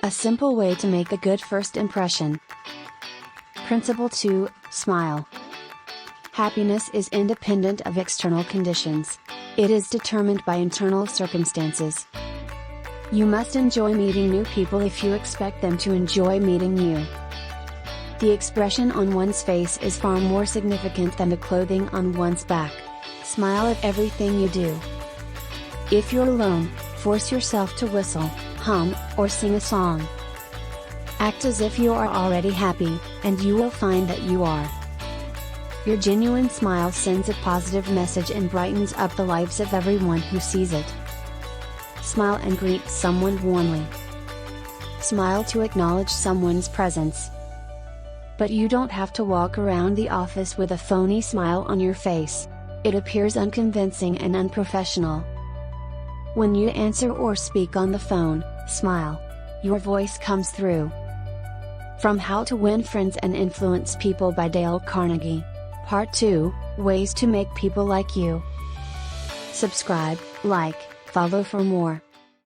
A simple way to make a good first impression. Principle 2, smile. Happiness is independent of external conditions. It is determined by internal circumstances. You must enjoy meeting new people if you expect them to enjoy meeting you. The expression on one's face is far more significant than the clothing on one's back. Smile at everything you do. If you're alone, force yourself to whistle, hum, or sing a song. Act as if you are already happy, and you will find that you are. Your genuine smile sends a positive message and brightens up the lives of everyone who sees it. Smile and greet someone warmly. Smile to acknowledge someone's presence. But you don't have to walk around the office with a phony smile on your face. It appears unconvincing and unprofessional. When you answer or speak on the phone, smile. Your voice comes through. From How to Win Friends and Influence People by Dale Carnegie. Part 2, Ways to Make People Like You. Subscribe, like, follow for more.